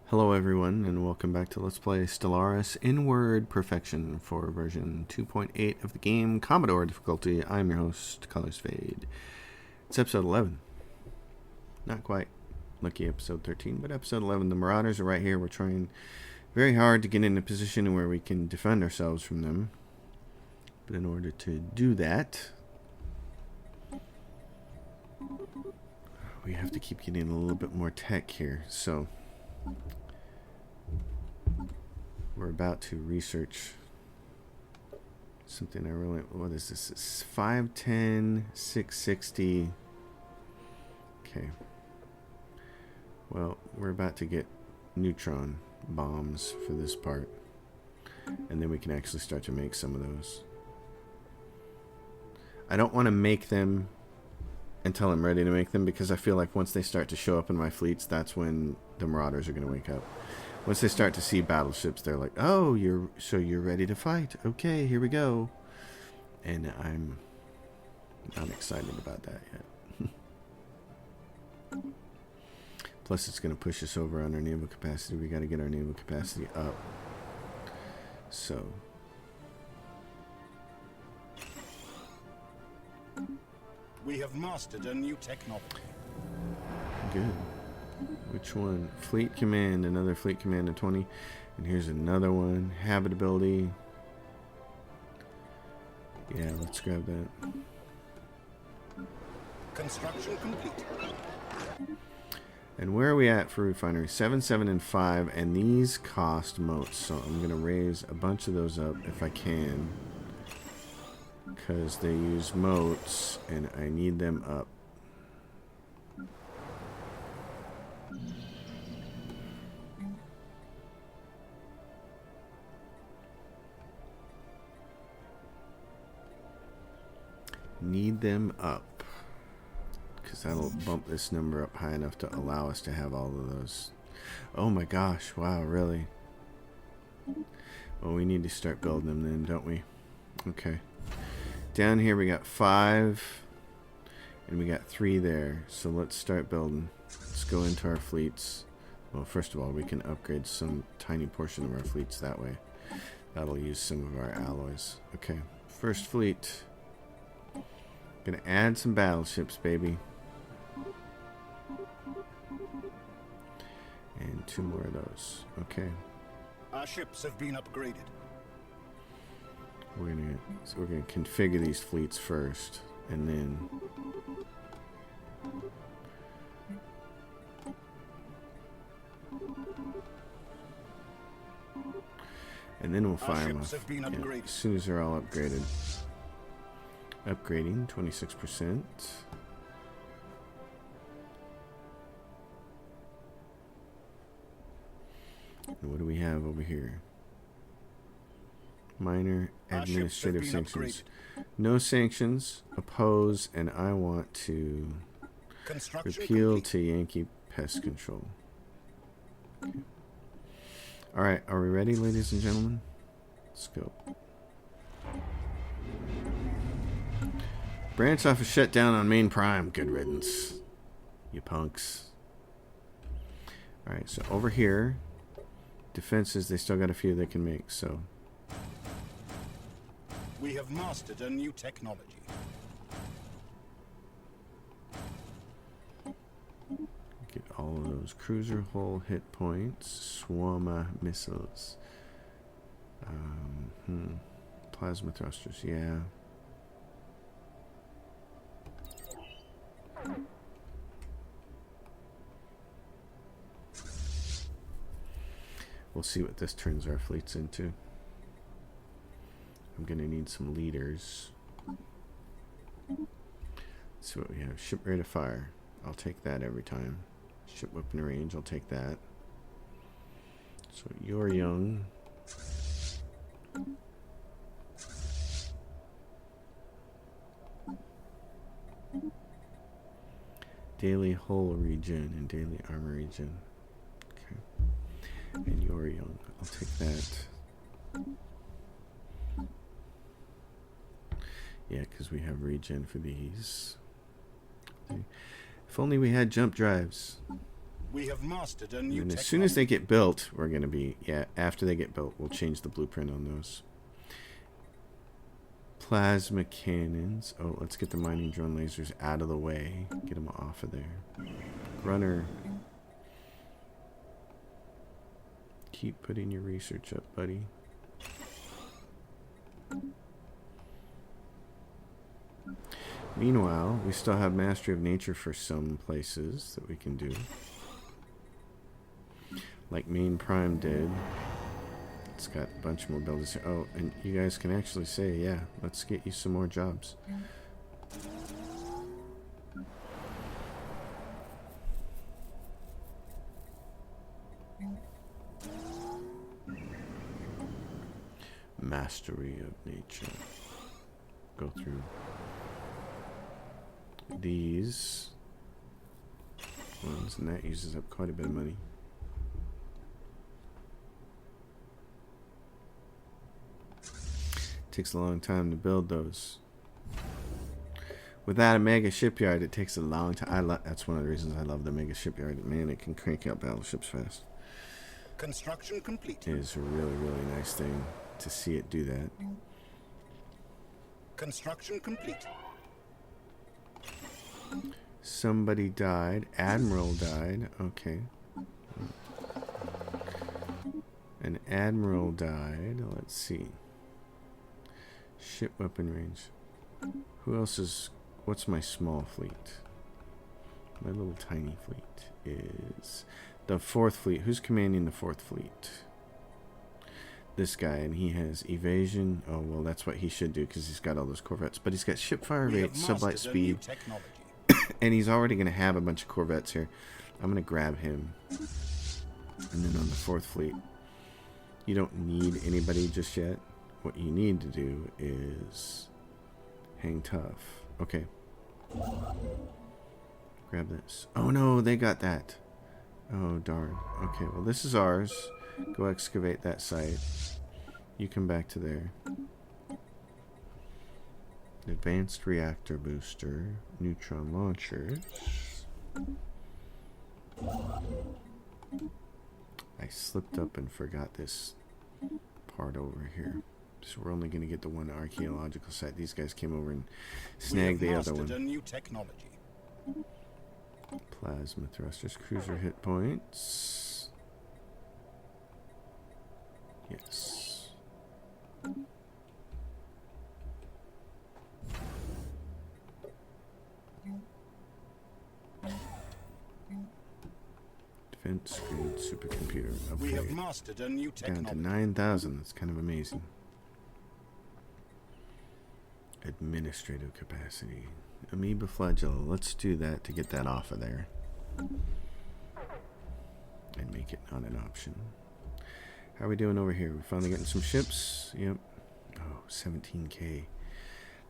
Hello everyone, and welcome back to Let's Play Stellaris Inward Perfection for version 2.8 of the game, Commodore difficulty. I'm your host, Colors Fade. It's episode 11. Not quite lucky episode 13, but episode 11. The Marauders are right here. We're trying very hard to get in a position where we can defend ourselves from them. But in order to do that, we have to keep getting a little bit more tech here. So we're about to research something I really... What is this? It's 510, 660. Okay. Well, we're about to get Neutron Bombs for this part. And then we can actually start to make some of those. I don't want to make them until I'm ready to make them, because I feel like once they start to show up in my fleets, that's when the Marauders are going to wake up. Once they start to see battleships, they're like, "Oh, you're ready to fight? Okay, here we go." And I'm not excited about that yet. Plus, it's going to push us over on our naval capacity. We got to get our naval capacity up. So, we have mastered a new technology. Good. Which one? Fleet command. Another fleet command of 20. And here's another one. Habitability. Yeah, let's grab that. Construction complete. And where are we at for refinery? 7, 7, and 5. And these cost motes. So I'm going to raise a bunch of those up if I can, because they use motes and I need them up. Need them up, because that'll bump this number up high enough to allow us to have all of those. Oh my gosh, wow, really? Well, we need to start building them then, don't we? Okay. Down here we got 5, and we got 3 there, so let's start building. Let's go into our fleets. Well, first of all, we can upgrade some tiny portion of our fleets that way. That'll use some of our alloys. Okay, first fleet. Gonna add some battleships, baby. And 2 more of those. Okay. Our ships have been upgraded. We're gonna configure these fleets first, and then we'll fire them off. Yeah, as soon as they're all upgraded. Upgrading 26%. And what do we have over here? Minor administrative sanctions. No sanctions. Oppose, and I want to repeal to Yankee pest control. Okay. Alright, are we ready, ladies and gentlemen? Let's go. Branch off a shutdown on main prime. Good riddance, you punks. Alright, so over here, defenses, they still got a few they can make, so. We have mastered a new technology. Get all of those cruiser hull hit points, Swarma missiles, plasma thrusters, yeah. We'll see what this turns our fleets into. I'm gonna need some leaders. Let's see what we have. Ship rate of fire. I'll take that every time. Ship weapon range. I'll take that. So you're young. Daily hull regen and daily armor regen. Okay. And you're young. I'll take that. Yeah, because we have regen for these. Okay. If only we had jump drives. We have mastered a new And technology. as soon as they get built, we're going to be, yeah, after they get built, we'll change the blueprint on those. Plasma cannons. Oh, let's get the mining drone lasers out of the way. Get them off of there. Grunner. Keep putting your research up, buddy. Meanwhile, we still have Mastery of Nature for some places that we can do. Like Main Prime did. It's got a bunch more buildings here. Oh, and you guys can actually say, yeah, let's get you some more jobs. Mastery of Nature. Go through these ones, and that uses up quite a bit of money. Takes a long time to build those. Without a mega shipyard, it takes a long time. That's one of the reasons I love the mega shipyard. Man, it can crank out battleships fast. Construction complete. It is a really, really nice thing to see it do that. Construction complete. Somebody died. Admiral died. Okay. An admiral died. Let's see. Ship weapon range. Who else is... What's my small fleet? My little tiny fleet is... The 4th fleet. Who's commanding the 4th fleet? This guy, and he has evasion. Oh, well, that's what he should do because he's got all those corvettes. But he's got ship fire rate, sublight speed, and he's already going to have a bunch of corvettes here. I'm going to grab him. And then on the 4th fleet, you don't need anybody just yet. What you need to do is hang tough. Okay. Grab this. Oh, no, they got that. Oh, darn. Okay, well, this is ours. Go excavate that site. You come back to there. Advanced reactor booster. Neutron launchers. I slipped up and forgot this part over here. So we're only going to get the one archaeological site. These guys came over and snagged the other one. A new technology. Plasma thrusters. Cruiser hit points. Yes. Defense grade supercomputer upgrade. We have mastered a new technology. Down to 9,000. That's kind of amazing. Administrative capacity. Amoeba flagella. Let's do that to get that off of there. And make it not an option. How are we doing over here? We're finally getting some ships. Yep. Oh, 17K.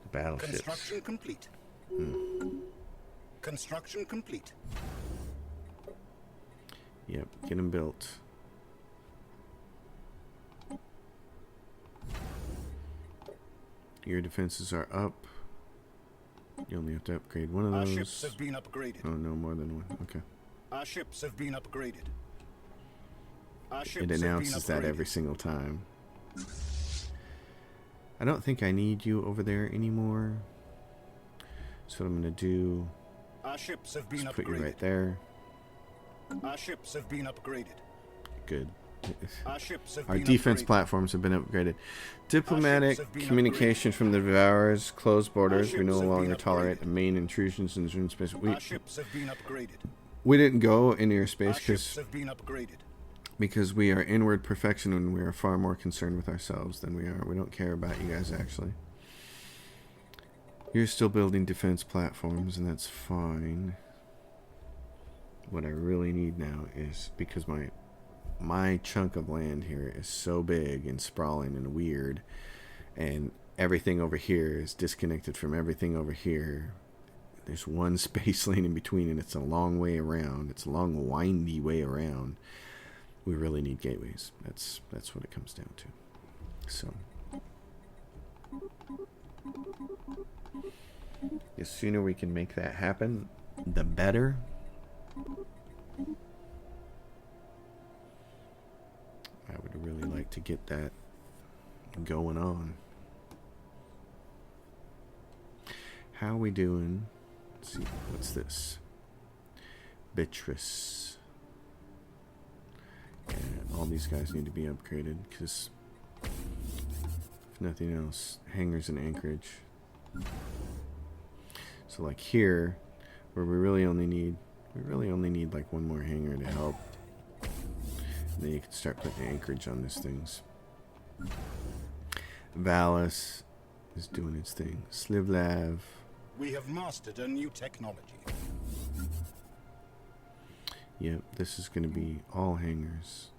The battleships. Construction complete. Construction complete. Yep, get them built. Your defenses are up. You only have to upgrade one of those. Our ships have been upgraded. Oh, no, more than one. Okay. Our ships have been upgraded. Our ships It have been announces that upgraded. every single time. I don't think I need you over there anymore. So what I'm going to do Our ships have been is put you upgraded. right there. Our ships have been upgraded. Good. Our ships have Our been defense upgraded. platforms have been upgraded. Diplomatic have been communication from the Devourers. Closed borders. We ships no have been longer tolerate upgraded. the main intrusions in zone space. Our ships have been upgraded. We didn't go into your Our space ships have been upgraded. because we are inward perfection and we are far more concerned with ourselves than we are. We don't care about you guys, actually. You're still building defense platforms, and that's fine. What I really need now is, because my chunk of land here is so big and sprawling and weird, and everything over here is disconnected from everything over here. There's one space lane in between, and it's a long way around. It's a long, windy way around. We really need gateways. That's what it comes down to. So, the sooner we can make that happen, the better. like to get that going on. How are we doing? Let's see, what's this? Beatrice. And all these guys need to be upgraded because, if nothing else, hangars and anchorage. So like here, where we really only need like one more hangar to help. And then you can start putting anchorage on these things. Valis is doing its thing. Slivlav. We have mastered a new technology. Yep, this is going to be all hangars.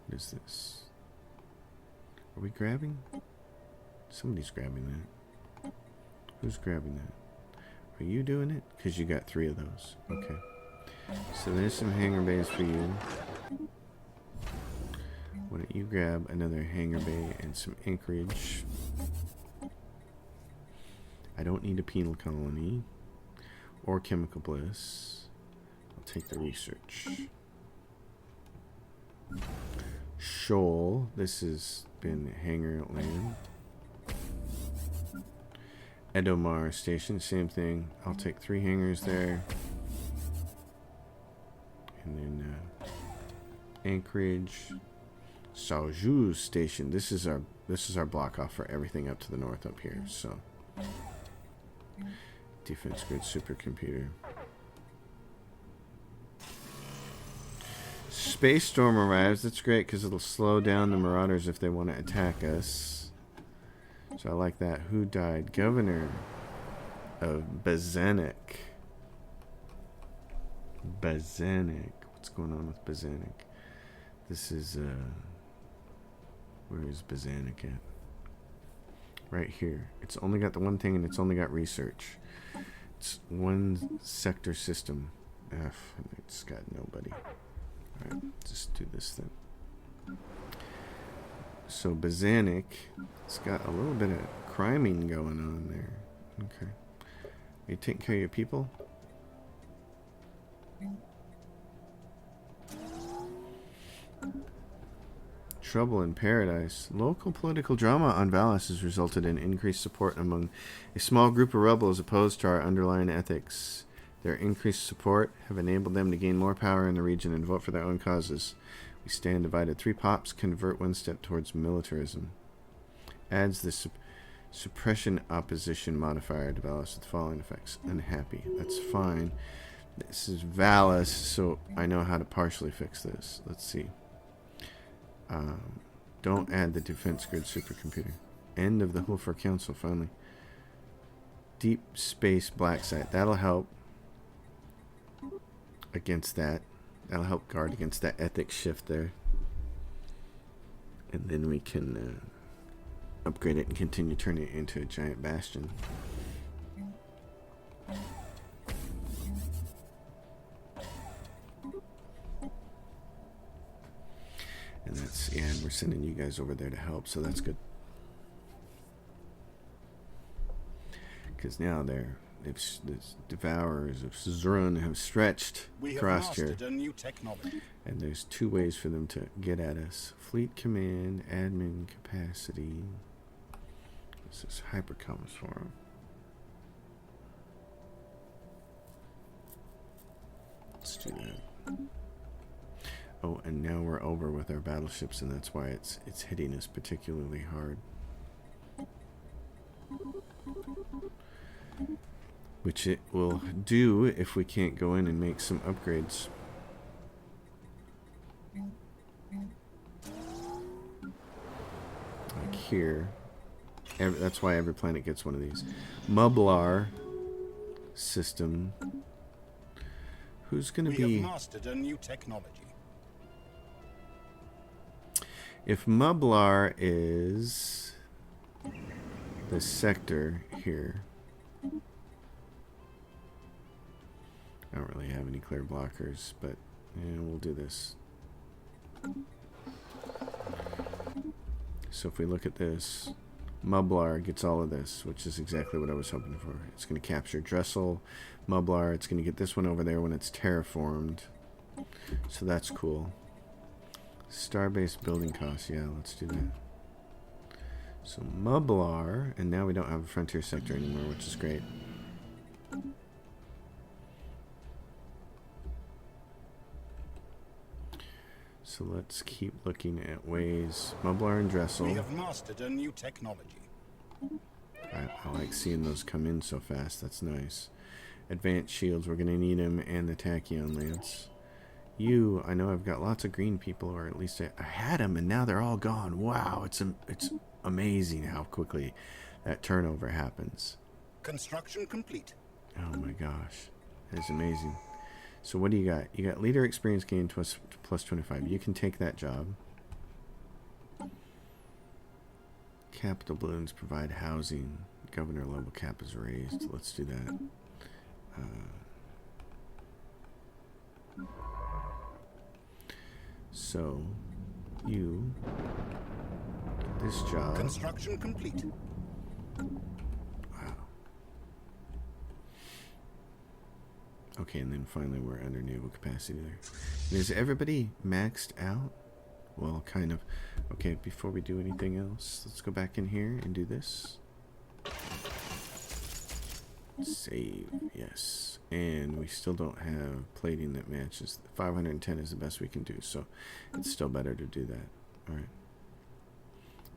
What is this? Are we grabbing? Somebody's grabbing that. Who's grabbing that? Are you doing it? Because you got 3 of those. Okay. So there's some hangar bays for you. Why don't you grab another hangar bay and some anchorage? I don't need a penal colony or chemical bliss. I'll take the research. Shoal. This has been hangar land. Edomar Station, same thing. I'll take 3 hangars there. And then Anchorage. Saujou Station. This is our block off for everything up to the north up here. So defense grid supercomputer. Space Storm arrives. That's great because it'll slow down the Marauders if they want to attack us. So I like that. Who died? Governor of Bazanik. Bazanik. What's going on with Bazanik? This is where is Bazanik at? Right here. It's only got the one thing and it's only got research. It's one sector system. It's got nobody. Alright, just do this then. So Bazanik, it's got a little bit of criming going on there. Okay. Are you taking care of your people? Trouble in Paradise. Local political drama on Valis has resulted in increased support among a small group of rebels opposed to our underlying ethics. Their increased support have enabled them to gain more power in the region and vote for their own causes. We stand divided. 3 pops convert 1 step towards militarism. Adds the suppression opposition modifier to Valis with following effects. Unhappy. That's fine. This is Valis, so I know how to partially fix this. Let's see. Don't add the defense grid supercomputer. End of the Hulfer Council, finally. Deep space black site. That'll help against that. That'll help guard against that ethics shift there. And then we can upgrade it and continue turning it into a giant bastion. And that's, yeah, and we're sending you guys over there to help, so that's good. Because now the devourers of Zrun have stretched across here. A new technology. And there's 2 ways for them to get at us. Fleet command, admin capacity. This is hypercoms for them. Let's do that. Oh, and now we're over with our battleships, and that's why it's hitting us particularly hard. Which it will do if we can't go in and make some upgrades. Like here. That's why every planet gets one of these. Mublar system. Who's going to be... We have mastered a new technology. If Mublar is the sector here, I don't really have any clear blockers, but yeah, we'll do this. So if we look at this, Mublar gets all of this, which is exactly what I was hoping for. It's going to capture Dressel, Mublar. It's going to get this one over there when it's terraformed. So that's cool. Star-based building costs. Yeah, let's do that. So Mublar, and now we don't have a frontier sector anymore, which is great. So let's keep looking at ways. Mublar and Dressel. We have mastered a new technology. I like seeing those come in so fast. That's nice. Advanced shields. We're going to need them, and the Tachyon Lance. You, I know I've got lots of green people, or at least I had them, and now they're all gone. Wow, it's amazing how quickly that turnover happens. Construction complete. Oh my gosh, it's amazing. So what do you got? You got leader experience gain plus 25. You can take that job. Capital balloons provide housing. Governor level cap is raised. Let's do that. So you get this job. Construction complete. Wow. Okay, and then finally we're under naval capacity there. And is everybody maxed out? Well, kind of. Okay, before we do anything else, let's go back in here and do this. Save, yes. And we still don't have plating that matches. 510 is the best we can do, so it's still better to do that. Alright.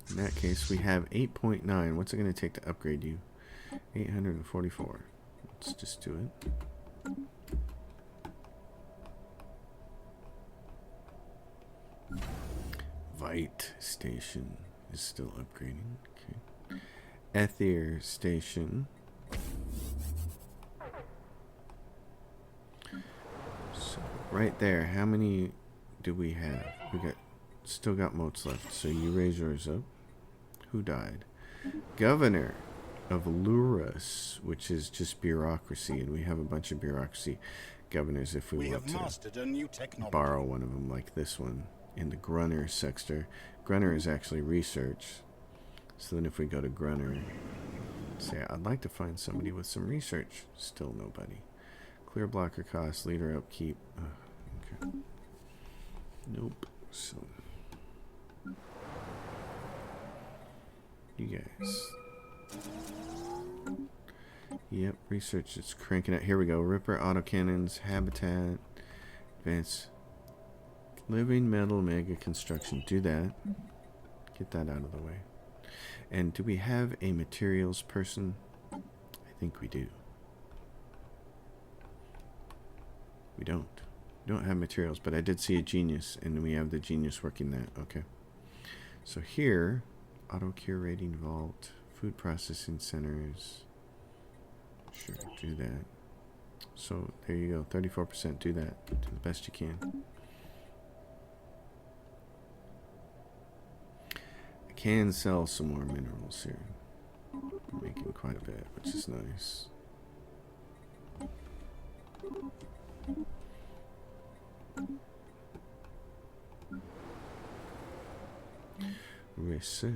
In that case, we have 8.9. What's it going to take to upgrade you? 844. Let's just do it. Vite Station is still upgrading. Okay. Ether Station. So right there, how many do we have? We still got motes left. So you raise yours up. Who died? Governor of Lurus, which is just bureaucracy, and we have a bunch of bureaucracy governors if we want to borrow one of them, like this one in the Grunner sector. Grunner is actually research. So then if we go to Grunner, say I'd like to find somebody with some research. Still nobody. Clear blocker cost, leader upkeep. Okay. Nope. So you guys. Yep, research is cranking out. Here we go. Ripper, autocannons, habitat, advanced living metal mega construction. Do that. Get that out of the way. And do we have a materials person? I think we do. We don't. We don't have materials, but I did see a genius, and we have the genius working that. Okay. So here, auto curating vault, food processing centers. Sure, do that. So there you go, 34%. Do that. Do the best you can. I can sell some more minerals here. I'm making quite a bit, which is nice. Research.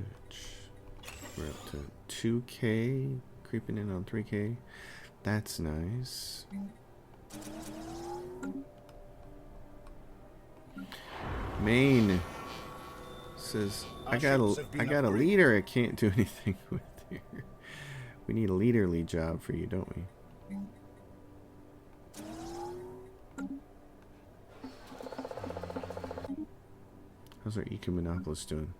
We're up to 2K, creeping in on 3K. That's nice. Maine says I got a leader I can't do anything with here. We need a leaderly job for you, don't we? How's our Ecumenopolis doing?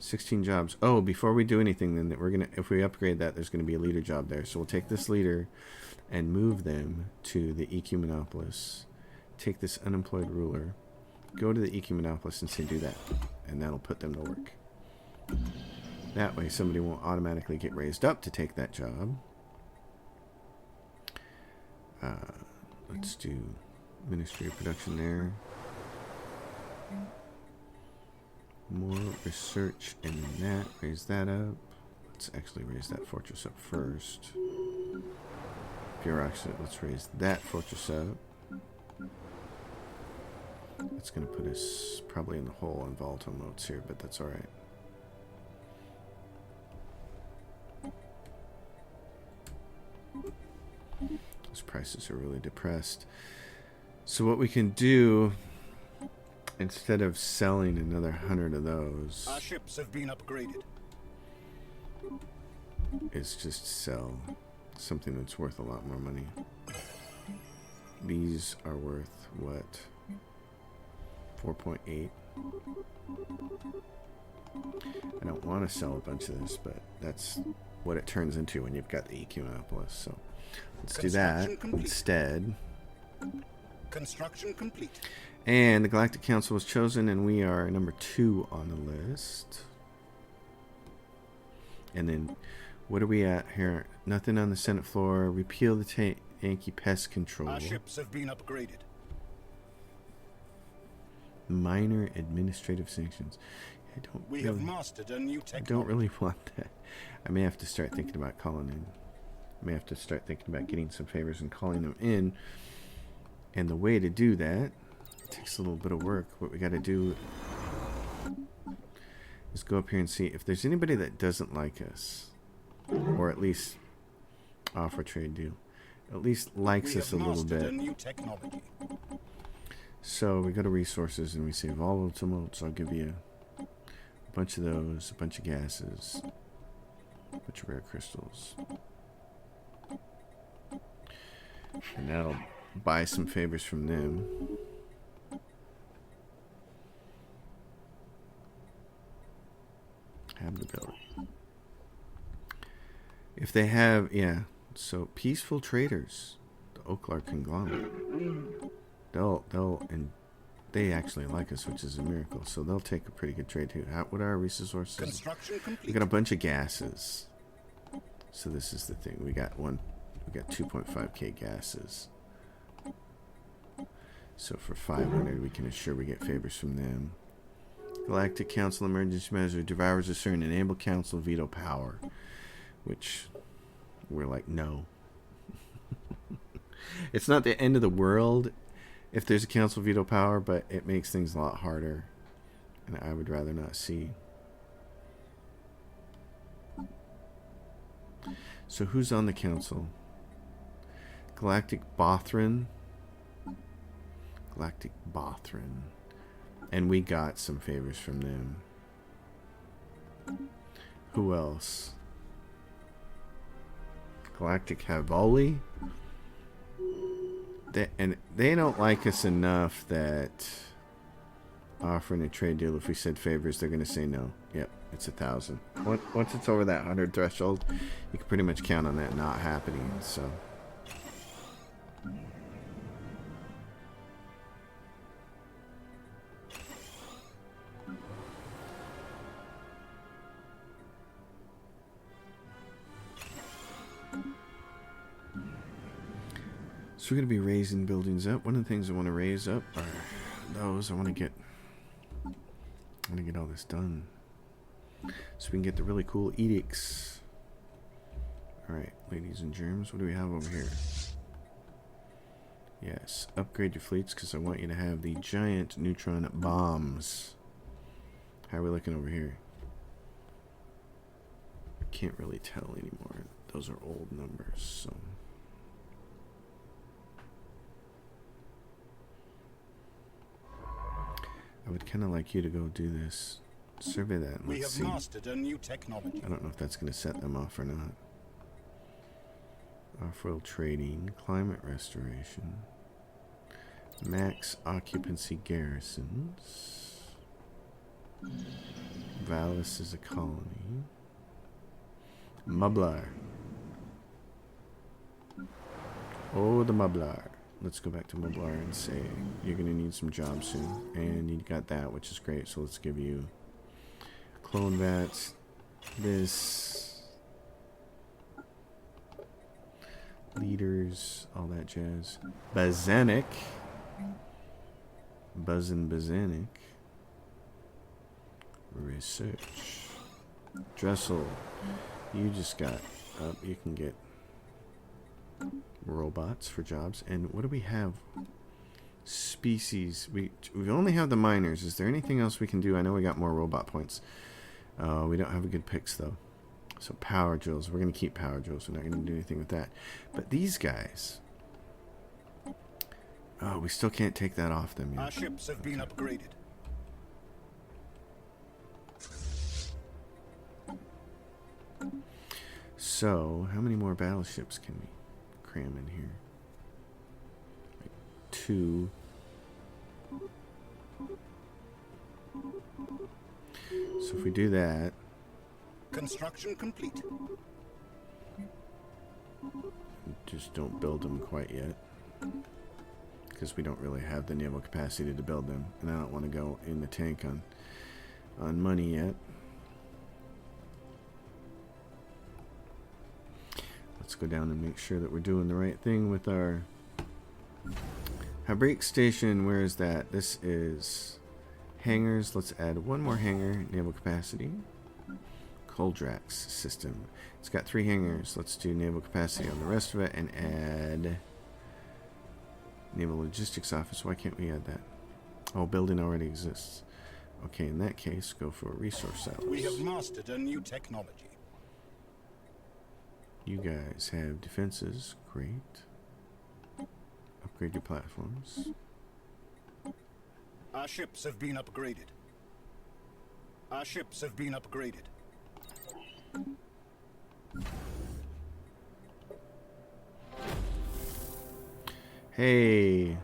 16 jobs. Oh, before we do anything, then we're gonna, if we upgrade that, there's gonna be a leader job there. So we'll take this leader and move them to the Ecumenopolis. Take this unemployed ruler, go to the Ecumenopolis and say do that, and that'll put them to work. That way, somebody won't automatically get raised up to take that job. Let's do Ministry of Production there. More research in that. Raise that up. Let's actually raise that fortress up first. Bureaucracy. Let's raise that fortress up. That's going to put us probably in the hole on volatile modes here, but that's alright. those prices are really depressed. So what we can do, instead of selling another 100 of those, Our ships have been upgraded. is just sell something that's worth a lot more money. These are worth what? 4.8. I don't want to sell a bunch of this, but that's what it turns into when you've got the EQ monopolist. So let's do that instead. Construction complete. And the Galactic Council was chosen, and we are number 2 on the list. And then, what are we at here? Nothing on the Senate floor. Repeal the Yankee pest control. Our ships have been upgraded. Minor administrative sanctions. We have mastered a new technology. I don't really want that. I may have to start thinking about calling in. I may have to start thinking about getting some favors and calling them in. And the way to do that, it takes a little bit of work. What we got to do is go up here and see if there's anybody that doesn't like us, or at least offer a trade deal, at least likes us a little bit. A new technology. So we go to resources and we say volatile modes. I'll give you a bunch of those, a bunch of gases, a bunch of rare crystals, and that'll buy some favors from them. Habitability. If they have, yeah, so peaceful traders, the Oaklar conglomerate, and they actually like us, which is a miracle. So they'll take a pretty good trade too. What are our resources? Construction complete. We got a bunch of gases. So this is the thing. We got 2.5k gases. So for 500, we can assure we get favors from them. Galactic Council emergency measure devours a certain enable council veto power, which we're like, no. It's not the end of the world if there's a council veto power, but it makes things a lot harder, and I would rather not see. So who's on the council? Galactic Bothran. Galactic Bothran. And we got some favors from them. Who else? Galactic Havoli. They don't like us enough that offering a trade deal, if we said favors, they're going to say no. Yep, it's 1,000. Once it's over that 100 threshold, you can pretty much count on that not happening. So. So we're going to be raising buildings up. One of the things I want to raise up are those. I want to get all this done so we can get the really cool edicts. Alright, ladies and germs, what do we have over here? Yes, upgrade your fleets because I want you to have the giant Neutron Bombs. How are we looking over here? I can't really tell anymore. Those are old numbers, so... I would kind of like you to go do this. Survey that and let's see. We have mastered a new technology. I don't know if that's going to set them off or not. Off-world trading, climate restoration, max occupancy garrisons. Valis is a colony. Mublar. Oh, the Mublar. Let's go back to Mublar and say you're going to need some jobs soon. And you got that, which is great. So let's give you clone vats, this, leaders, all that jazz. Bazanic. Bazanic. Research. Dressel. You just got up. You can get robots for jobs. And what do we have? Species. We only have the miners. Is there anything else we can do? I know we got more robot points. We don't have a good picks though. So power drills. We're going to keep power drills. We're not going to do anything with that. But these guys, Oh, we still can't take that off them yet. Our ships have been upgraded. So, how many more battleships can we cram in here? Like 2. So if we do that... Construction complete. Just don't build them quite yet. Because we don't really have the naval capacity to build them. And I don't want to go in the tank on money yet. Let's go down and make sure that we're doing the right thing with our break station. Where is that? This is hangars. Let's add one more hangar. Naval capacity. Coldrax system. It's got 3 hangars. Let's do naval capacity on the rest of it and add naval logistics office. Why can't we add that? Oh, building already exists. Okay, in that case, go for resource silos. We have mastered a new technology. You guys have defenses. Great. Upgrade your platforms. Our ships have been upgraded. Our ships have been upgraded. Hey.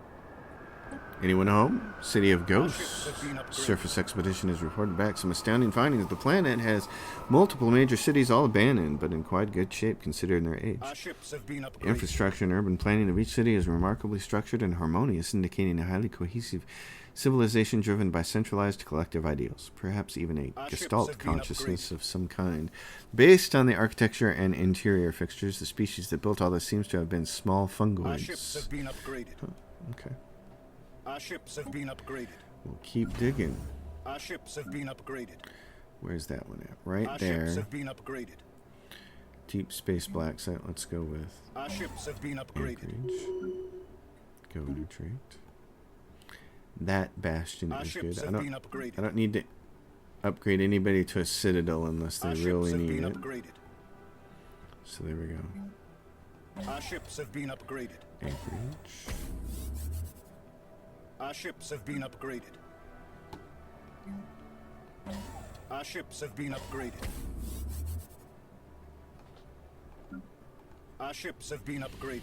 Anyone home? City of Ghosts. Surface expedition has reported back some astounding findings. The planet has multiple major cities, all abandoned, but in quite good shape considering their age. Our ships have been upgraded. Infrastructure and urban planning of each city is remarkably structured and harmonious, indicating a highly cohesive civilization driven by centralized collective ideals, perhaps even a gestalt consciousness of some kind. Based on the architecture and interior fixtures, the species that built all this seems to have been small fungoids. Our ships have been upgraded. Huh, okay. Our ships have been upgraded. We'll keep digging. Our ships have been upgraded. Where's that one at? Right Our there. ships have been upgraded. Deep space black site. Let's go with Our ships have been upgraded. Anchorage. Go retreat. That bastion Our is ships good. have been upgraded. I don't need to upgrade anybody to a citadel unless they Our really ships have need been it. upgraded. So there we go. Our ships have been upgraded. Anchorage. Our ships have been upgraded. Our ships have been upgraded. Our ships have been upgraded.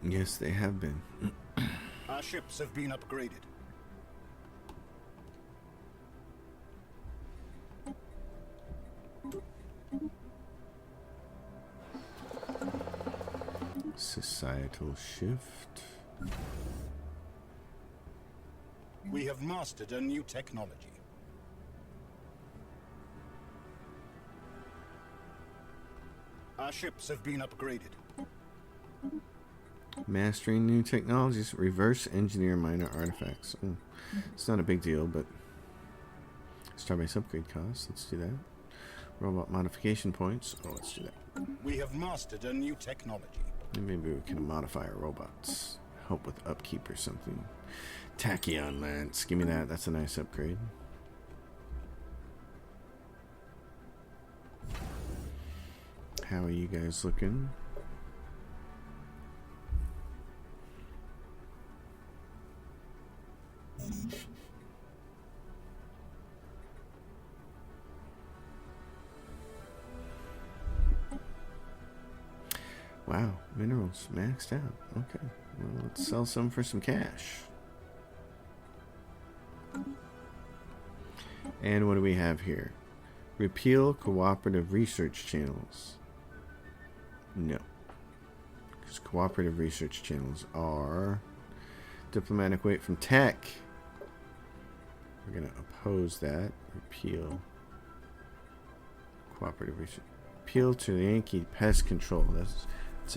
Yes, they have been. Our ships have been upgraded. Societal shift. We have mastered a new technology. Our ships have been upgraded. Mastering new technologies. Reverse engineer minor artifacts. Oh, it's not a big deal, but starbase upgrade costs. Let's do that. Robot modification points. Oh, let's do that. We have mastered a new technology. Maybe we can modify our robots. Help with upkeep or something. Tachyon Lance. Give me that. That's a nice upgrade. How are you guys looking? Wow, minerals maxed out. Okay, well, let's sell some for some cash. And what do we have here? Repeal cooperative research channels. No. Because cooperative research channels are diplomatic weight from tech. We're going to oppose that. Repeal cooperative research. Appeal to the Yankee pest control. That's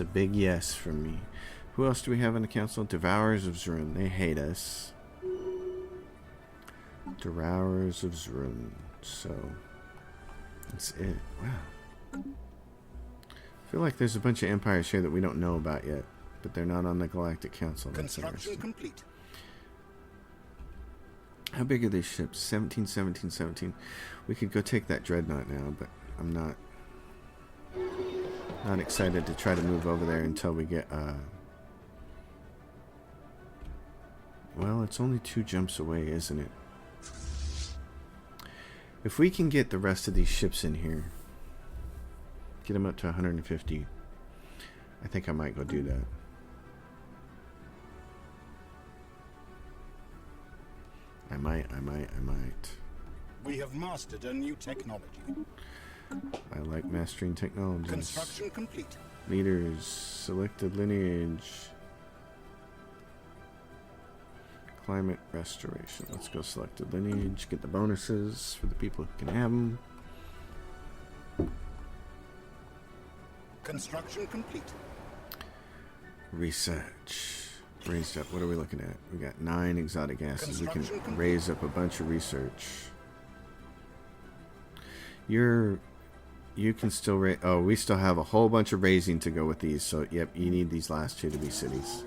a big yes from me. Who else do we have on the council? Devourers of Zrun. They hate us. Devourers of Zrun. So that's it. Wow. I feel like there's a bunch of empires here that we don't know about yet, but they're not on the Galactic Council. That's Construction complete. How big are these ships? 17, 17, 17. We could go take that dreadnought now, but I'm not excited to try to move over there until we get Well, it's only 2 jumps away, isn't it? If we can get the rest of these ships in here, get them up to 150, I think I might go do that. I might. We have mastered a new technology. I like mastering technologies. Construction complete. Leaders, selected lineage. Climate restoration. Let's go selected lineage. Get the bonuses for the people who can have them. Construction complete. Research. Raised up. What are we looking at? We got 9 exotic gases. We can raise up a bunch of research. You can still raise. Oh, we still have a whole bunch of raising to go with these. So, yep, you need these last 2 to be cities.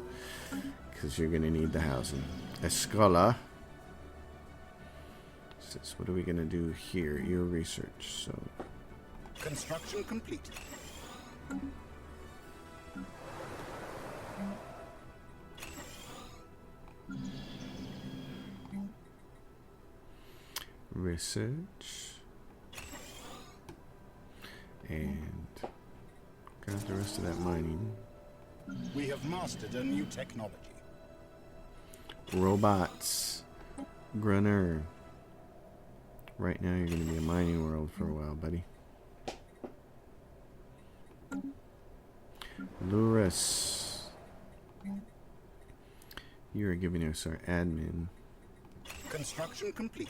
Because you're going to need the housing. Escola. Says, what are we going to do here? Your research. So, construction complete. research. And got the rest of that mining. We have mastered a new technology. Robots. Grunner. Right now you're going to be a mining world for a while, buddy. Luris. You are giving us our admin. Construction complete.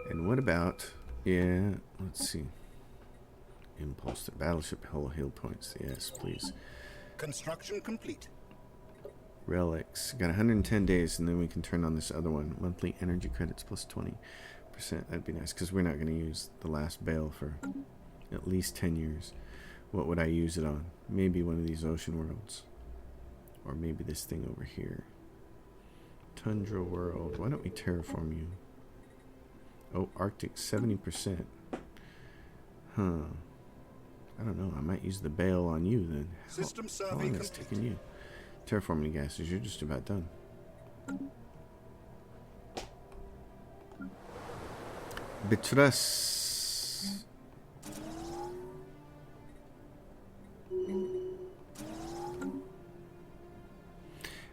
And what about, yeah, let's see. Impulse to battleship hull heal points. Yes, please. Construction complete. Relics. Got 110 days, and then we can turn on this other one. Monthly energy credits plus 20%. That'd be nice, because we're not going to use the last bale for at least 10 years. What would I use it on? Maybe one of these ocean worlds. Or maybe this thing over here. Tundra world. Why don't we terraform you? Oh, Arctic, 70%. Huh. I don't know. I might use the bale on you then. System How survey long is taking you? Terraforming gases, you're just about done. Betrus.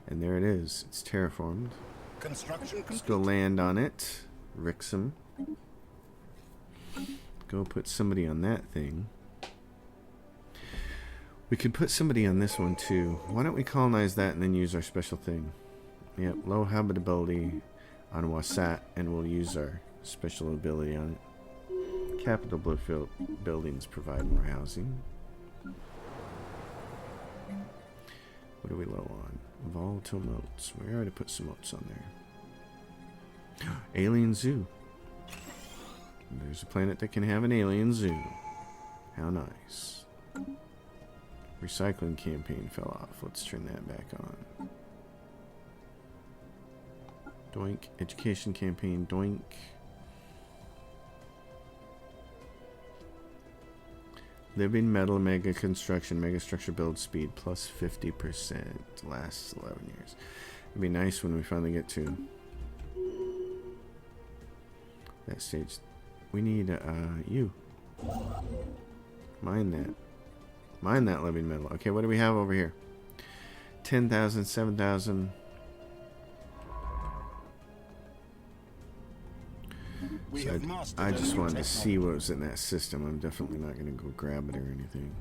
And there it is. It's terraformed. Construction complete. Let's go land on it. Rixum. Go put somebody on that thing. We could put somebody on this one too. Why don't we colonize that and then use our special thing? Yep, low habitability on Wasat, and we'll use our special ability on it. Capital Bluefield buildings provide more housing. What are we low on? Volatile moats. We already put some moats on there. Alien zoo. There's a planet that can have an alien zoo. How nice. Recycling campaign fell off. Let's turn that back on. Doink. Education campaign. Doink. Living metal mega construction. Mega structure build speed plus 50%. Lasts 11 years. It'd be nice when we finally get to that stage. We need you. Mine that. Mine that living metal. Okay, what do we have over here? 10,000, 7,000. So I just wanted to see what was in that system. I'm definitely not going to go grab it or anything.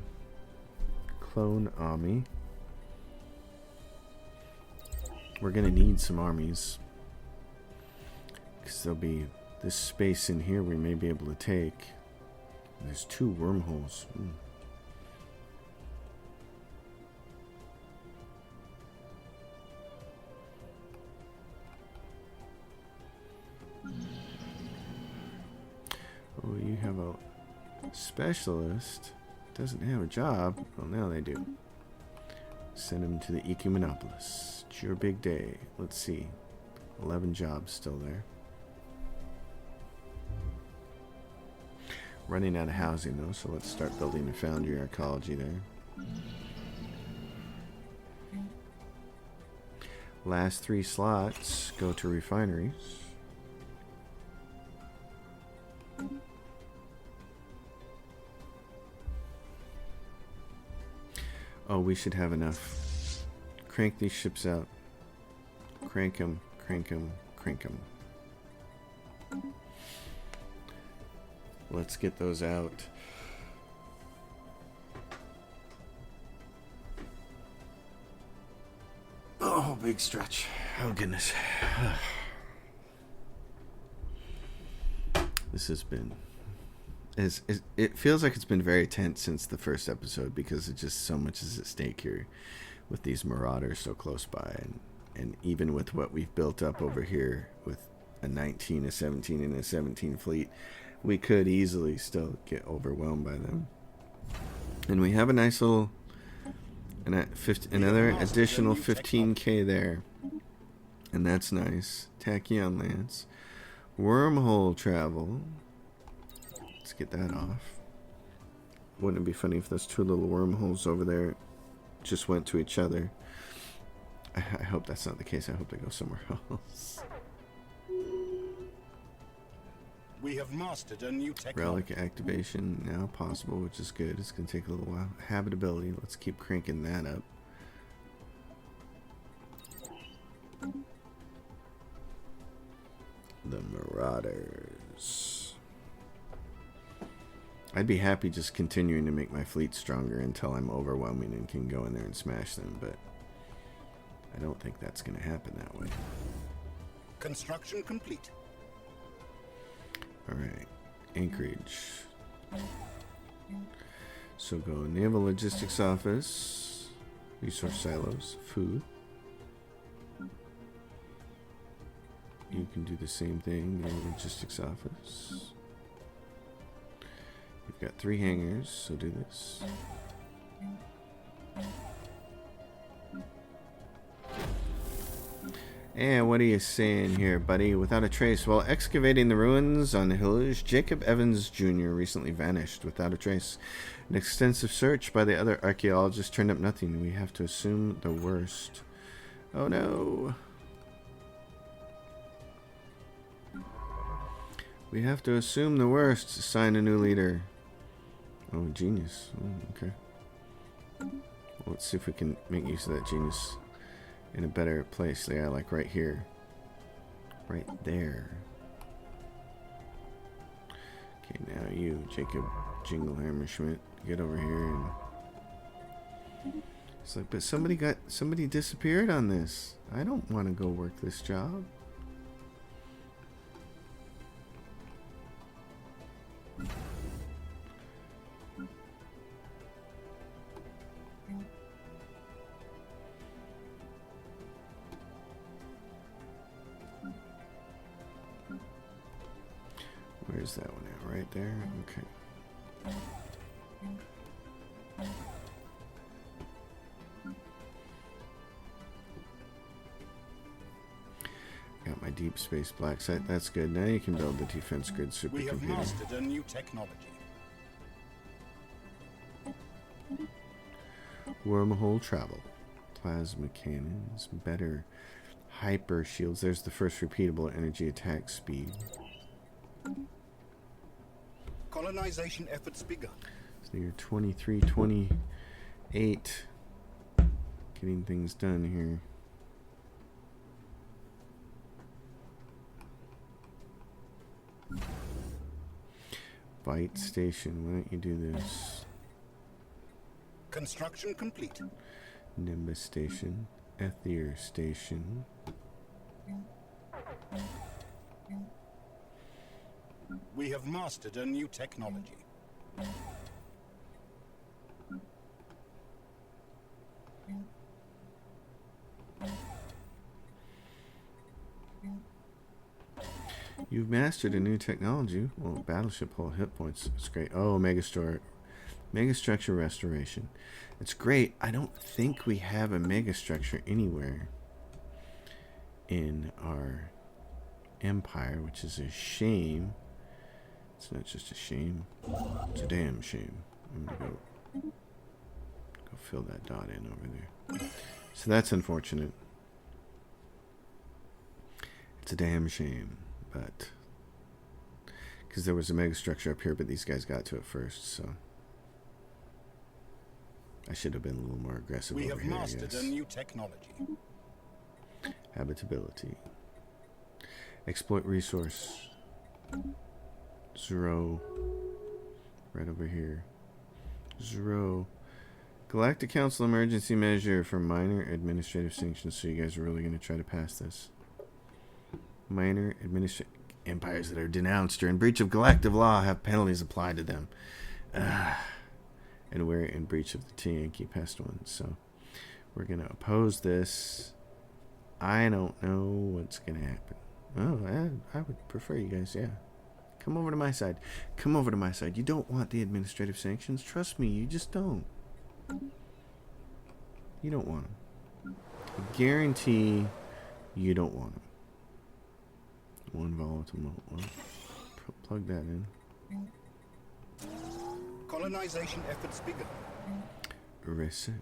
Clone army. We're going to need some armies. Because there'll be this space in here we may be able to take. There's 2 wormholes. Oh, you have a specialist. Doesn't have a job. Well, now they do. Send him to the Ecumenopolis. It's your big day. Let's see. 11 jobs still there. Running out of housing though, so let's start building a foundry archaeology there. Last 3 slots go to refineries. Oh, we should have enough. Crank these ships out. Crank them, crank them, crank them. Let's get those out. Oh, big stretch. Oh, goodness. This has been... It feels like it's been very tense since the first episode because it just so much is at stake here with these Marauders so close by. And even with what we've built up over here with a 19, a 17, and a 17 fleet, we could easily still get overwhelmed by them. And we have a nice little... another additional 15k there. And that's nice. Tachyon Lance. Wormhole travel. Let's get that off. Wouldn't it be funny if those 2 little wormholes over there just went to each other? I hope that's not the case. I hope they go somewhere else. We have mastered a new technology. Relic activation now possible, which is good. It's going to take a little while. Habitability. Let's keep cranking that up. The Marauders. I'd be happy just continuing to make my fleet stronger until I'm overwhelming and can go in there and smash them, but I don't think that's going to happen that way. Construction complete. Alright. Anchorage. So go Naval Logistics Office. Resource silos. Food. You can do the same thing. Naval Logistics Office. We've got 3 hangars, so do this. And what are you saying here, buddy? Without a trace. While excavating the ruins on the hills, Jacob Evans Jr. recently vanished without a trace. An extensive search by the other archaeologists turned up nothing. We have to assume the worst. Oh no. We have to assume the worst. Assign a new leader. Oh, genius. Oh, okay. Well, let's see if we can make use of that genius in a better place. Yeah, like right here. Right there. Okay, now you, Jacob Jinglehammer Schmidt, get over here and... It's like, but somebody disappeared on this. I don't want to go work this job. Where's that one at? Right there? Okay. Got my deep space black site. That's good. Now you can build the defense grid supercomputer. We have mastered a new technology. Wormhole travel. Plasma cannons. Better hyper shields. There's the first repeatable energy attack speed. Colonization efforts begun. So you're 23, 28. Getting things done here. Bite station. Why don't you do this? Construction complete. Nimbus station. Ether station. We have mastered a new technology. You've mastered a new technology. Well, battleship hull hit points. It's great. Oh, megastructure restoration. It's great. I don't think we have a megastructure anywhere in our empire, which is a shame. It's not just a shame. It's a damn shame. I'm gonna go fill that dot in over there. So that's unfortunate. It's a damn shame, but because there was a mega structure up here, but these guys got to it first, so I should have been a little more aggressive. We over have here, mastered a new technology. Habitability. Exploit resource. 0. Right over here. 0. Galactic Council emergency measure for minor administrative sanctions. So you guys are really going to try to pass this. Minor administrative empires that are denounced or in breach of galactic law have penalties applied to them. And we're in breach of the Tianki Pest one. So we're going to oppose this. I don't know what's going to happen. Oh, I would prefer you guys, yeah. Come over to my side. Come over to my side. You don't want the administrative sanctions. Trust me, you just don't. You don't want them. I guarantee you don't want them. One volatile mode. Well, plug that in. Colonization efforts begun. Research.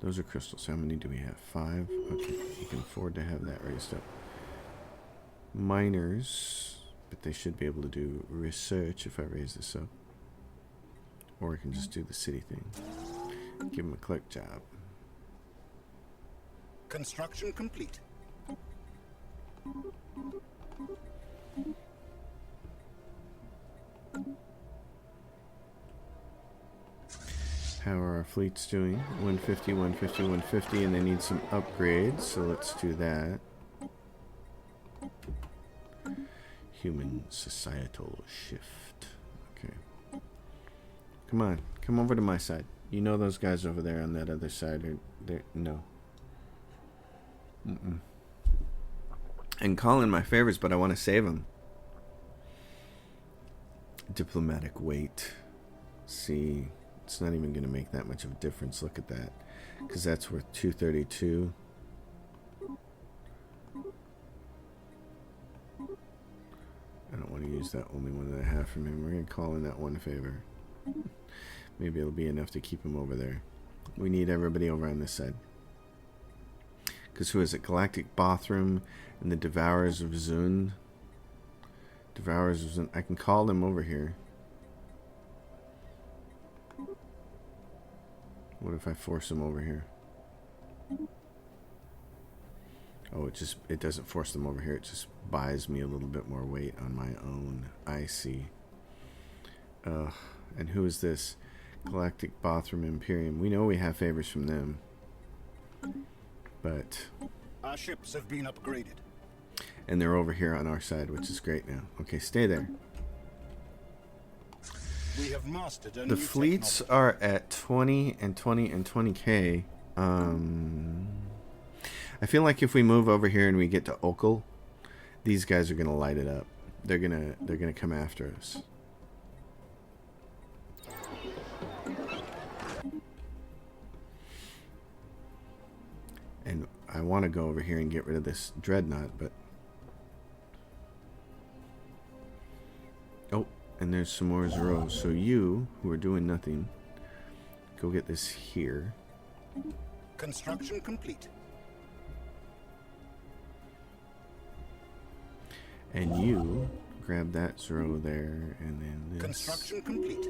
Those are crystals. How many do we have? 5. Okay, you can afford to have that raised up. Miners, but they should be able to do research if I raise this up. Or I can just do the city thing. Give them a clerk job. Construction complete. How are our fleets doing? 150, 150, 150, and they need some upgrades, so let's do that. Human societal shift. Okay. Come on, come over to my side. You know those guys over there on that other side are there? No. And call in my favors, but I want to save them. Diplomatic weight. See, it's not even going to make that much of a difference. Look at that, because that's worth 232. I don't want to use that only one that I have from him. We're going to call in that one favor. Maybe it'll be enough to keep him over there. We need everybody over on this side. Because who is it? Galactic Bathroom and the Devourers of Zun. Devourers of Zun. I can call them over here. What if I force them over here? Oh, it doesn't force them over here. It just buys me a little bit more weight on my own. I see. And who is this? Galactic Bathroom Imperium. We know we have favors from them. But our ships have been upgraded. And they're over here on our side, which is great now. Okay, stay there. We have mastered a the new fleets technology. are at 20 and 20 and 20k. I feel like if we move over here and we get to Okal, these guys are gonna light it up. They're gonna come after us. And I want to go over here and get rid of this dreadnought, but oh, and there's some more Zeros. So you, who are doing nothing, go get this here. Construction complete. And you grab that Zero there, and then this. Construction complete.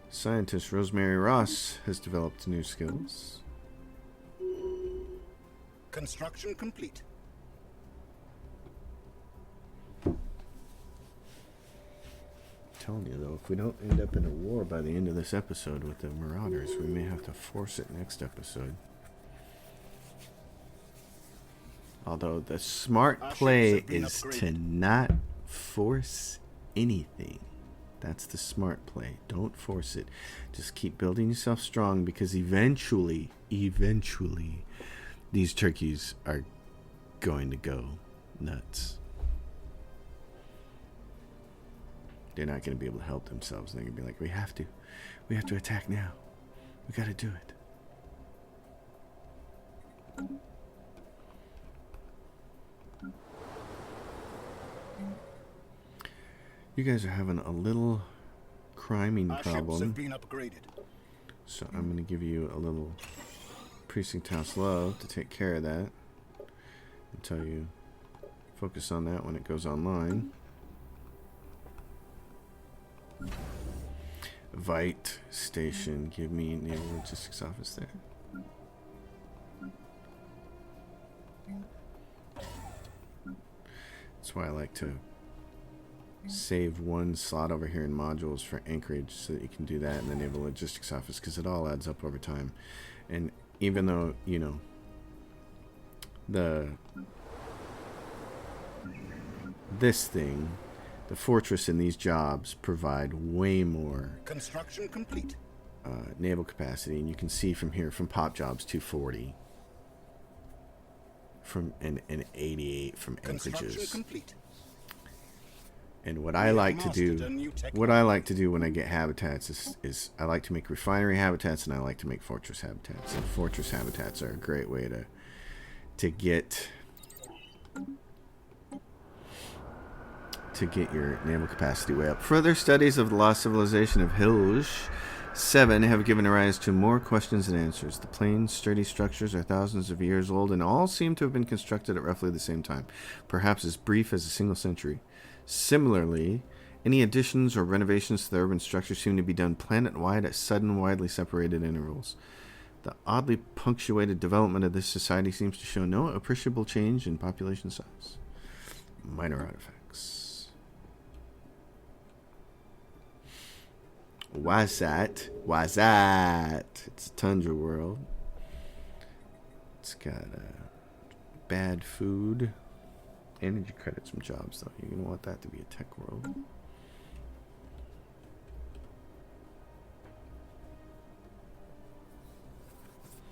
Scientist Rosemary Ross has developed new skills. Construction complete. I'm telling you though, if we don't end up in a war by the end of this episode with the Marauders, we may have to force it next episode. Although the smart play is to not force anything. That's the smart play. Don't force it. Just keep building yourself strong, because eventually, these turkeys are going to go nuts. They're not going to be able to help themselves. They're going to be like, we have to attack now. We got to do it. You guys are having a little criming Our ships problem. have been upgraded. So I'm going to give you a little Precinct House love to take care of that. Until you focus on that when it goes online. Vite Station. Give me Naval Logistics Office there. That's why I like to save one slot over here in modules for Anchorage so that you can do that in the Naval Logistics Office, because it all adds up over time. And even though, you know, this thing, the fortress and these jobs provide way more Construction complete. naval capacity, and you can see from here, from pop jobs 240, from and 88 from Anchorages. Complete. And what I like to do when I get habitats is I like to make refinery habitats and I like to make fortress habitats. And fortress habitats are a great way to get your naval capacity way up. Further studies of the lost civilization of Hilge 7 have given rise to more questions than answers. The plain, sturdy structures are thousands of years old and all seem to have been constructed at roughly the same time, perhaps as brief as a single century. Similarly, any additions or renovations to the urban structure seem to be done planet-wide at sudden, widely separated intervals. The oddly punctuated development of this society seems to show no appreciable change in population size. Minor artifacts. Why's that? Why's that? It's a tundra world. It's got bad food. Energy credits from jobs, though. You're going to want that to be a tech world.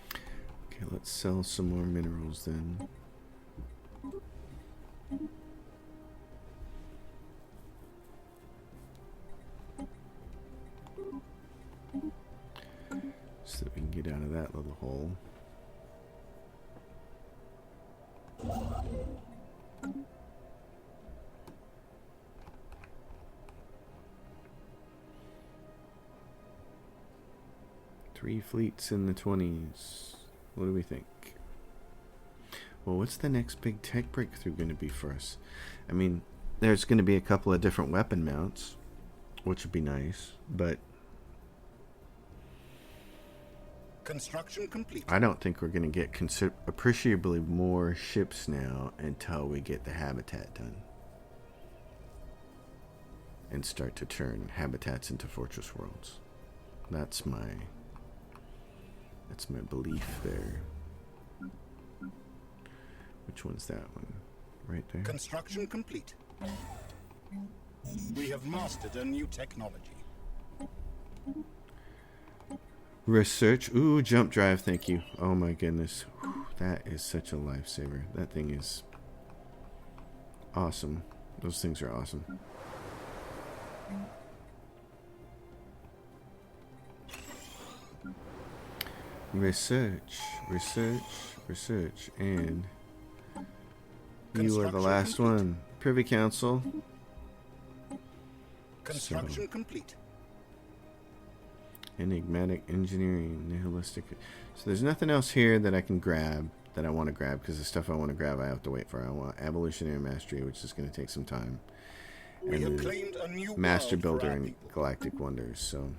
Okay, let's sell some more minerals then. So that we can get out of that little hole. Three fleets in the 20s. What do we think? Well, what's the next big tech breakthrough going to be for us? I mean, there's going to be a couple of different weapon mounts, which would be nice, but construction complete. I don't think we're going to get appreciably more ships now until we get the habitat done and start to turn habitats into fortress worlds. That's my belief there. Which one's that one? Right there. Construction complete. We have mastered a new technology. Research. Ooh, jump drive, thank you. Oh my goodness. Whew, that is such a lifesaver. That thing is awesome. Those things are awesome. Research, and you are the last one. Privy Council. Construction complete. Enigmatic engineering, nihilistic. So there's nothing else here that I can grab, that I want to grab, because the stuff I want to grab I have to wait for. I want evolutionary mastery, which is going to take some time. We and have claimed a new master world builder for our and people. galactic wonders. So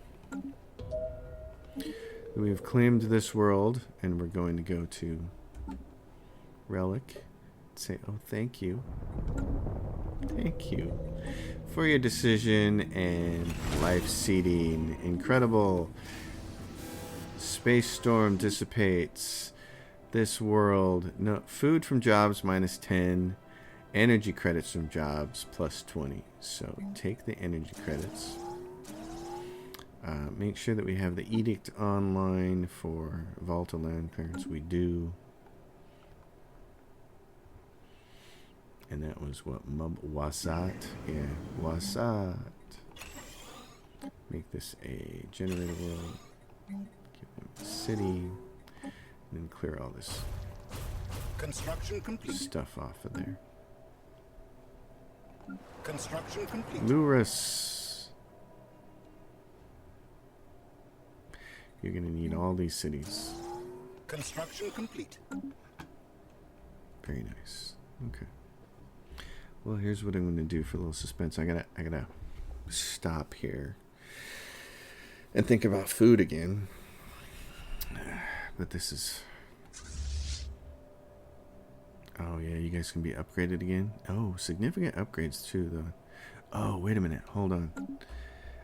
we have claimed this world, and we're going to go to Relic. Say, oh, thank you for your decision and life seeding. Incredible. Space storm dissipates this world. No food from jobs -10, energy credits from jobs +20. So take the energy credits. Make sure that we have the edict online for Volta Land Parents. We do. And that was what? Wasat? Yeah, Wasat. Make this a generator world. Give them a city. And then clear all this Construction complete. stuff off of there. Construction complete. Lurus. You're going to need all these cities. Construction complete. Very nice. Okay. Well, here's what I'm going to do for a little suspense. I gotta stop here and think about food again. But this is... Oh, yeah, you guys can be upgraded again. Oh, significant upgrades, too, though. Oh, wait a minute. Hold on.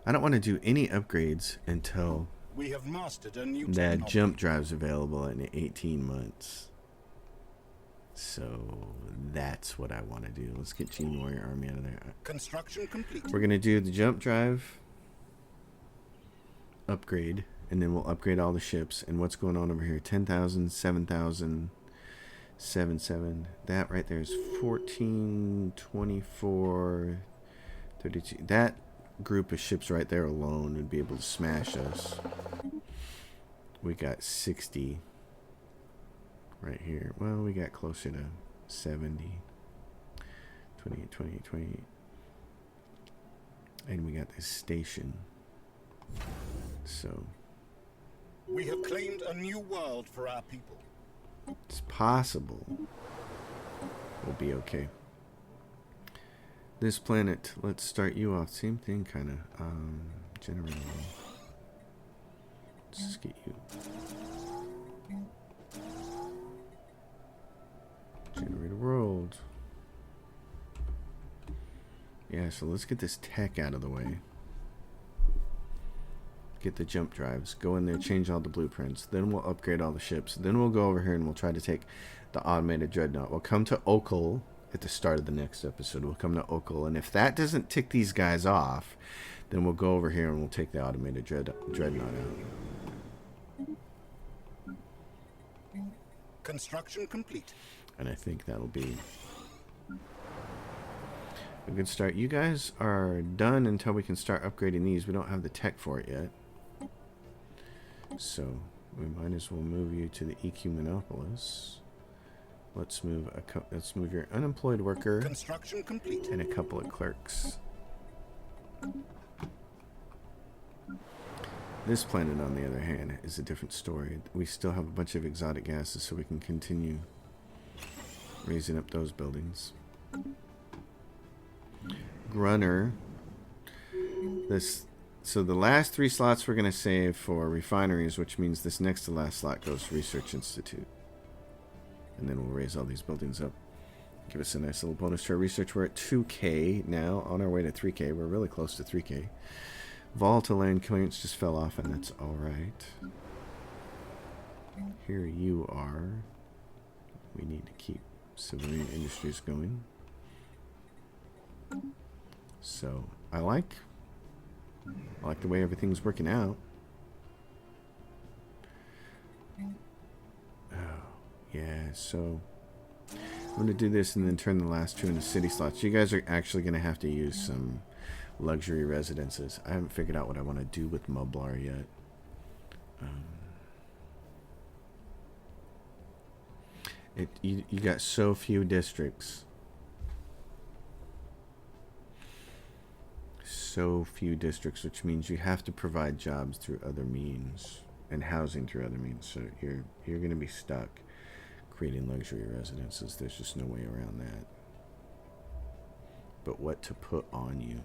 I don't want to do any upgrades until We have mastered a new that technology. jump drive's available in 18 months. So that's what I want to do. Let's get Gene Warrior Army out of there. Construction complete. We're going to do the jump drive upgrade, and then we'll upgrade all the ships. And what's going on over here? 10,000, 7,000... 7. That right there is 14, 24, 32. That group of ships right there alone would be able to smash us. We got 60 right here. Well, we got closer to 70. 28, 28, 28. And we got this station. So We have claimed a new world for our people. it's possible we'll be okay. This planet, let's start you off. Same thing, kind of. Generator. Let's just get you. Generator world. Yeah, so let's get this tech out of the way. Get the jump drives. Go in there, change all the blueprints. Then we'll upgrade all the ships. Then we'll go over here and we'll try to take the automated dreadnought. We'll come to Okul at the start of the next episode. We'll come to Okul. And if that doesn't tick these guys off, then we'll go over here and we'll take the automated dreadnought out. Construction complete. And I think that'll be a good start. You guys are done until we can start upgrading these. We don't have the tech for it yet. So we might as well move you to the Ecumenopolis. Let's move your unemployed worker Construction complete. and a couple of clerks. This planet, on the other hand, is a different story. We still have a bunch of exotic gases, so we can continue raising up those buildings. Grunner. So the last 3 slots we're going to save for refineries, which means this next to last slot goes to Research Institute. And then we'll raise all these buildings up. Give us a nice little bonus to our research. We're at 2K now, on our way to 3K. We're really close to 3K. Volatile land clearance just fell off, and that's alright. Here you are. We need to keep civilian industries going. So, I like the way everything's working out. Oh, yeah, so I'm going to do this and then turn the last 2 into city slots. You guys are actually going to have to use some luxury residences. I haven't figured out what I want to do with Mublar yet. You got so few districts. So few districts, which means you have to provide jobs through other means and housing through other means. So you're going to be stuck creating luxury residences. There's just no way around that. But what to put on you?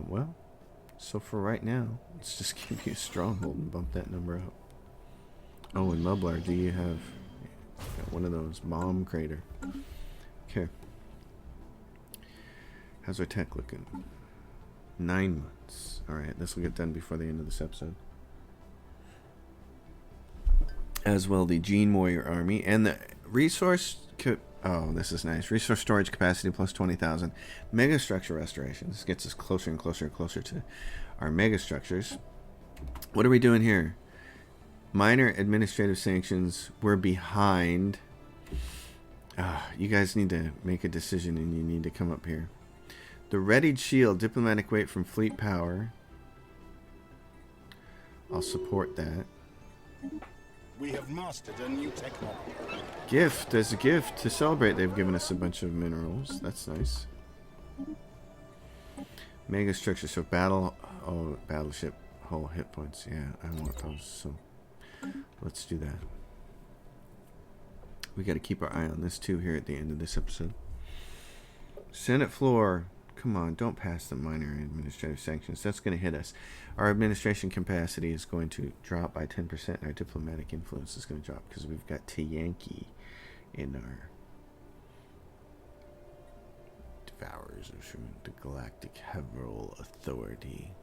Well, so for right now, let's just give you a stronghold and bump that number up. Oh, and Mublar, do you have got one of those bomb crater? Okay. How's our tech looking? 9 months. Alright, this will get done before the end of this episode. As well, the Gene Warrior Army and the resource... Oh, this is nice. Resource storage capacity plus 20,000. Mega structure restoration. This gets us closer and closer and closer to our mega structures. What are we doing here? Minor administrative sanctions. We're behind. You guys need to make a decision and you need to come up here. The Readied Shield. Diplomatic weight from Fleet Power. I'll support that. We have mastered a new technology. Gift. As a gift to celebrate, they've given us a bunch of minerals. That's nice. Mega structure. So battle. Oh, battleship hull hit points. Yeah, I want those. So let's do that. We got to keep our eye on this too here at the end of this episode. Senate floor. Come on, don't pass the minor administrative sanctions. That's going to hit us. Our administration capacity is going to drop by 10%, and our diplomatic influence is going to drop because we've got Yankee in our Devourers of the Galactic Heveral Authority.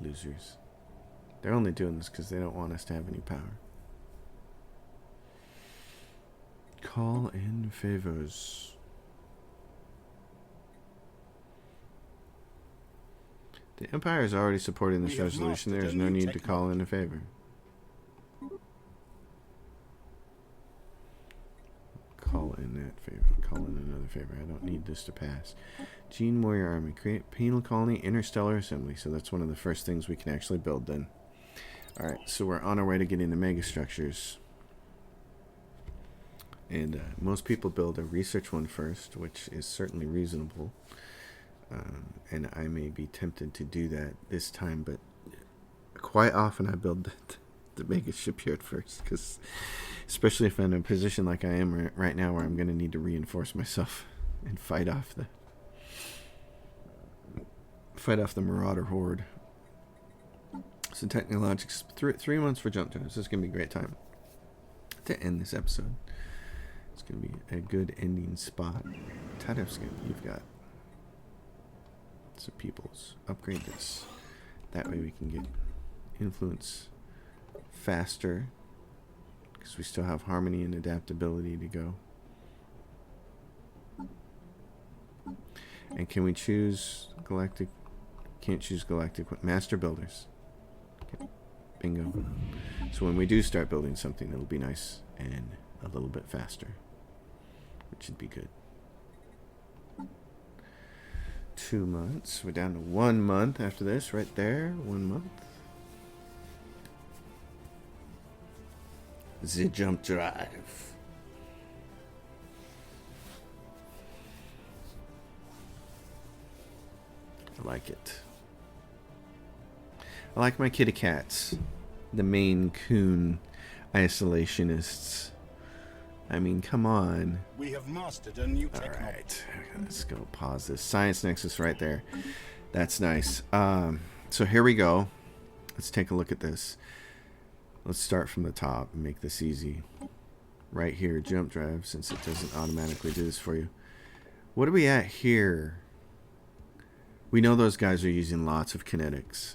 Losers. They're only doing this because they don't want us to have any power. Call in favors. The Empire is already supporting this resolution. There is no need to call in a favor. Call in that favor. Call in another favor. I don't need this to pass. Gene Warrior Army. Create penal colony, interstellar assembly. So that's one of the first things we can actually build then. Alright, so we're on our way to getting the mega structures. And most people build a research one first, which is certainly reasonable. And I may be tempted to do that this time, but quite often I build the mega shipyard first, because especially if I'm in a position like I am right now, where I'm going to need to reinforce myself and fight off the Marauder horde. So technologics, 3 months for jump drives. This is going to be a great time to end this episode. It's going to be a good ending spot. Tight skin, you've got some peoples. Upgrade this. That way we can get influence faster, because we still have harmony and adaptability to go. And can we choose galactic? Can't choose galactic. Master builders. Okay. Bingo. So when we do start building something, it'll be nice and a little bit faster, which should be good. 2 months. We're down to 1 month after this, right there. 1 month. The jump drive. I like it. I like my kitty cats. The Maine Coon isolationists. I mean, come on. We have mastered a new technology. All right, let's go pause this. Science Nexus right there. That's nice. So here we go. Let's take a look at this. Let's start from the top and make this easy. Right here, jump drive, since it doesn't automatically do this for you. What are we at here? We know those guys are using lots of kinetics.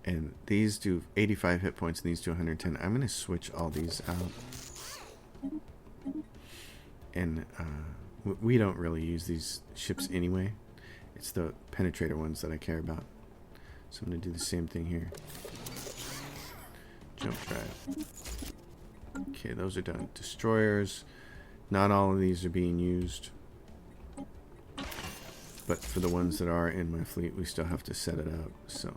And these do 85 hit points and these do 110. I'm going to switch all these out. And we don't really use these ships anyway. It's the penetrator ones that I care about. So I'm going to do the same thing here. Jump drive. Okay, those are done. Destroyers. Not all of these are being used. But for the ones that are in my fleet, we still have to set it up. So.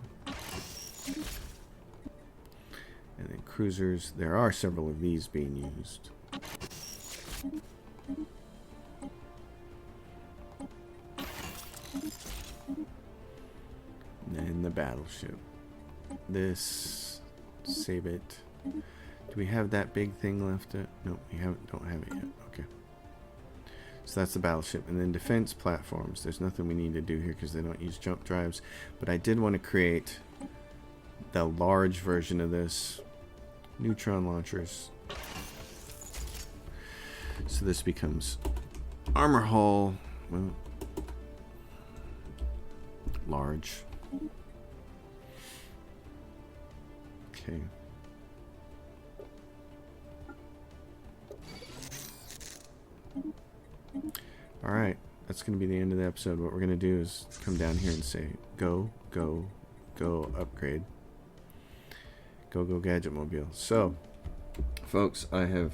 And then cruisers. There are several of these being used. And then the battleship. This. Save it. Do we have that big thing left? No, we don't have it yet. Okay. So that's the battleship. And then defense platforms. There's nothing we need to do here because they don't use jump drives. But I did want to create the large version of this. Neutron launchers. So this becomes armor hull. Well, large. Okay. Alright, that's going to be the end of the episode. What we're going to do is come down here and say, go, go, go, upgrade. Go, go, Gadget Mobile. So, folks, I have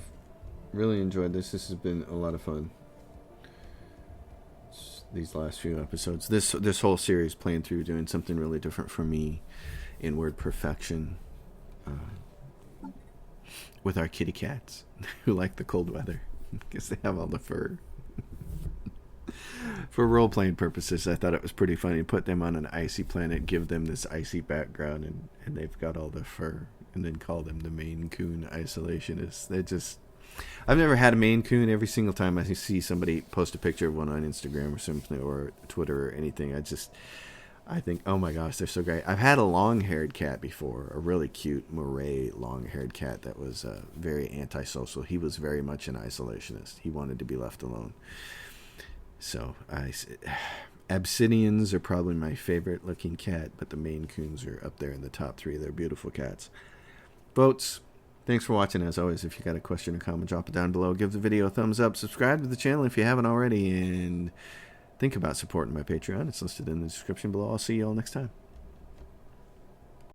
really enjoyed this. This has been a lot of fun. These last few episodes. This whole series playing through, doing something really different for me in word perfection. With our kitty cats who like the cold weather because they have all the fur. For role-playing purposes, I thought it was pretty funny. Put them on an icy planet, give them this icy background, and they've got all the fur, and then call them the Maine Coon Isolationists. They're just... I've never had a Maine Coon. Every single time I see somebody post a picture of one on Instagram or something, or Twitter or anything, I think, oh my gosh, they're so great. I've had a long-haired cat before, a really cute moray long-haired cat that was very antisocial. He was very much an isolationist. He wanted to be left alone. So, Abyssinians are probably my favorite looking cat, but the Maine Coons are up there in the top 3. They're beautiful cats. Votes. Thanks for watching. As always, if you got a question or comment, drop it down below. Give the video a thumbs up. Subscribe to the channel if you haven't already. And think about supporting my Patreon. It's listed in the description below. I'll see you all next time.